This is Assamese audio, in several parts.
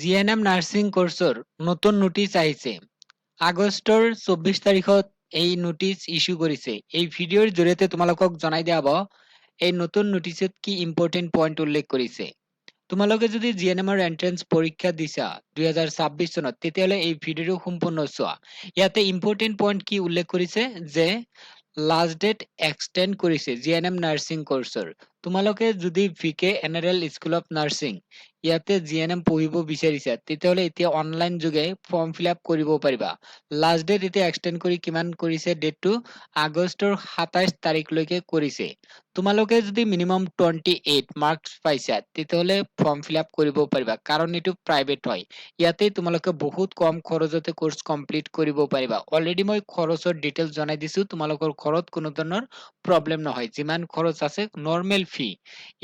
জিএনএম নাৰ্ছিং কোৰ্ছৰ নতুন নোটিছ আহিছে। আগষ্টৰ 24 তাৰিখত এই নোটিছ ইস্যু কৰিছে। এই ভিডিঅ'ৰ জৰিয়তে তোমালোকক জনাই দিয়া হ'ব এই নতুন নোটিছত কি ইম্পৰ্টেণ্ট পইণ্ট উল্লেখ কৰিছে। তোমালোকে যদি জিএনএমৰ এন্ট্ৰেন্স পৰীক্ষা দিছা 2026 চনত তেতিয়াহ'লে এই ভিডিঅ'টো সম্পূৰ্ণ চোৱা। ইয়াতে ইম্পৰ্টেণ্ট পইণ্ট কি উল্লেখ কৰিছে যে লাষ্ট ডেট এক্সটেণ্ড কৰিছে জিএনএম নাৰ্ছিং কোৰ্ছৰ। তোমালোকে যদি ভিকে এনাৰেল স্কুল অফ নাৰ্ছিং ইয়াতে জিএনএম পঢ়িব বিচাৰিছা তেতিয়াহ'লে এতিয়া অনলাইন যোগে ফৰ্ম ফিল আপ কৰিব পাৰিবা। লাষ্ট ডেট এতিয়া এক্সটেণ্ড কৰি কিমান কৰিছে ডেটটো আগষ্টৰ 27 তাৰিখলৈকে কৰিছে। তোমালোকে যদি মিনিমাম 28 মাৰ্কছ পাইছা তেতিয়াহ'লে ফৰ্ম ফিল আপ কৰিব পাৰিবা, কাৰণ এইটো প্ৰাইভেট হয়। ইয়াতে তোমালোকে বহুত কম খৰচতে কোৰ্চ কমপ্লিট কৰিব পাৰিবা। অলৰেডি মই খৰচৰ ডিটেইলছ জনাই দিছো, তোমালোকৰ ঘৰত কোনো ধৰণৰ প্ৰব্লেম নহয়। যিমান খৰচ আছে নৰ্মেল ফি,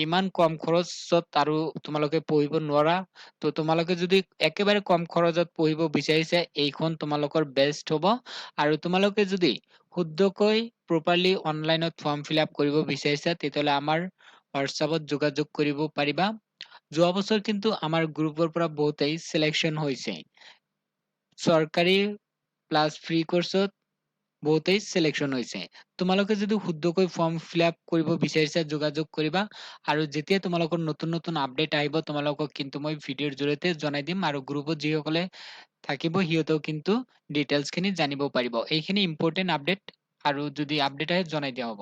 ইমান কম খৰচত আৰু তোমালোকে পঢ়িব নোৱাৰা। তো তোমালোকে যদি একেবাৰে কম খৰচত পঢ়িব বিচাৰিছা এইখন তোমালোকৰ বেষ্ট হ'ব। আৰু তোমালোকে যদি শুদ্ধকৈ প্ৰপাৰলি অনলাইনত ফৰ্ম ফিল আপ কৰিব বিচাৰিছা তেতিয়াহ'লে আমাৰ হোৱাটছআপত যোগাযোগ কৰিব পাৰিবা। যোৱা বছৰ কিন্তু আমাৰ গ্ৰুপৰ পৰা বহুতেই চিলেকশ্যন হৈছে। চৰকাৰী প্লাছ ফ্ৰী কোৰ্চত বহুতেই চিলেকশ্যন হৈছে। তোমালোকে যদি শুদ্ধকৈ ফৰ্ম ফিল আপ কৰিব বিচাৰিছা যোগাযোগ কৰিবা। আৰু যেতিয়া তোমালোকৰ নতুন নতুন আপডেট আহিব তোমালোকক কিন্তু মই ভিডিঅ'ৰ জৰিয়তে জনাই দিম, আৰু গ্ৰুপত যিসকলে থাকিব সিহঁতেও কিন্তু ডিটেইলছ খিনি জানিব পাৰিব। এইখিনি ইম্পৰ্টেণ্ট আপডেট, আৰু যদি আপডেট আহে জনাই দিয়া হ'ব।